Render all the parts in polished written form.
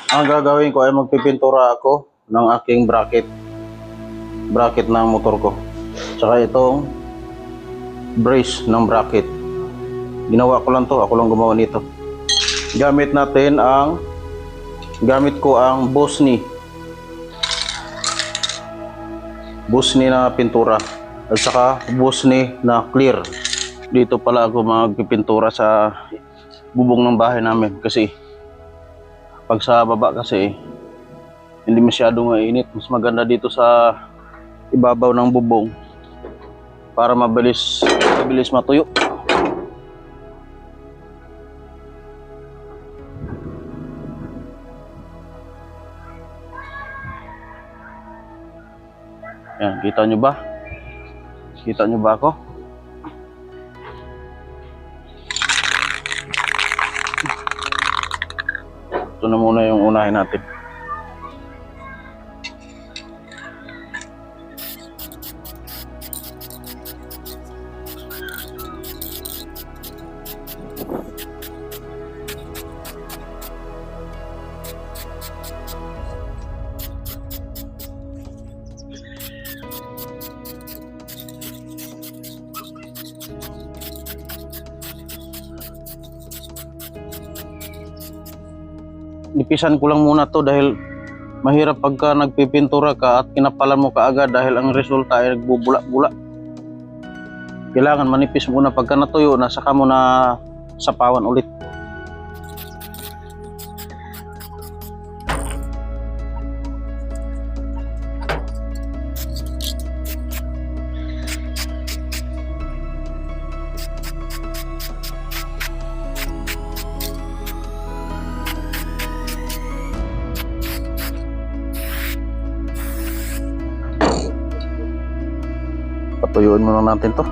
Ang gagawin ko ay magpipintura ako ng aking bracket ng motor ko, tsaka itong brace ng bracket. Ginawa ko lang to, ako lang gumawa nito. Gamit ko ang Bosni na pintura at saka Bosni na clear. Dito pala ako magpipintura sa bubong ng bahay namin kasi pag sa baba kasi hindi masyadong mainit. Mas maganda dito sa ibabaw ng bubong para mabilis matuyo. Yan, kita nyo ba? Kita nyo ba ako? Ito na muna yung unahin natin. Nipisan ko lang muna to dahil mahirap pagka nagpipintura ka at kinapalan mo kaagad dahil ang resulta ay nagbubula-bula. Kailangan manipis muna pagka natuyo na, saka mo na sapawan ulit. Patuyuin muna natin to.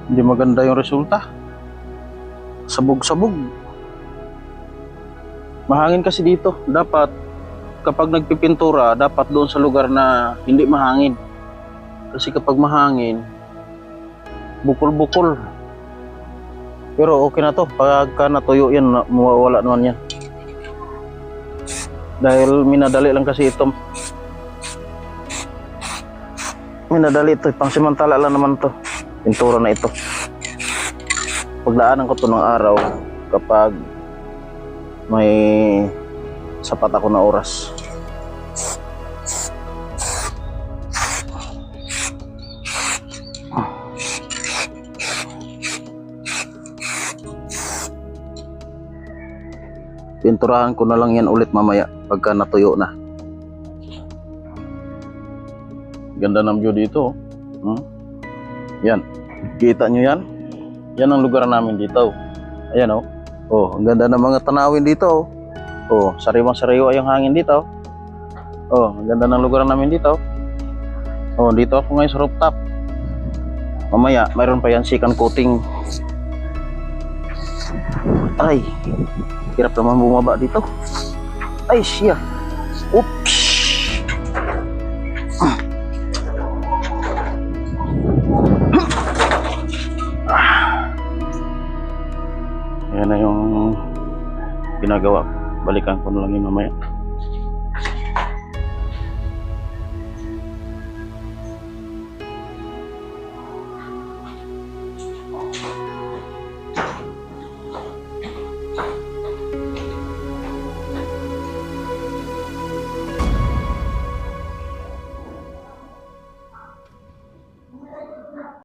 Hindi maganda yung resulta. Sabog-sabog. Mahangin kasi dito. Dapat kapag nagpipintura, dapat doon sa lugar na hindi mahangin. Kasi kapag mahangin, bukol-bukol. Pero okay na to. Pagka natuyo yan, mawawala naman yan. Dahil minadali lang kasi ito. Minadali ito. Pangsimantala lang naman to. Pintura na ito. Pagdaanan ko to ng araw kapag may sapat ako na oras. Pinturahan ko na lang yan ulit mamaya pagka natuyo na. Ganda ng view dito. Yan. Kita nyo yan? Yan ang lugar namin dito. Ayan o. Oh, ang ganda ng mga tanawin dito. Oh, sariwang-sariwa yung hangin dito. Oh, ang ganda ng lugar namin dito. Oh, dito ako ngayon sa rooftop. Mamaya, mayroon pa yan second coating. Ay, hirap naman bumaba dito. Ay, siya. Oops. Ayan na yung ginagawa ko. Balikan ko na lang yun mamaya.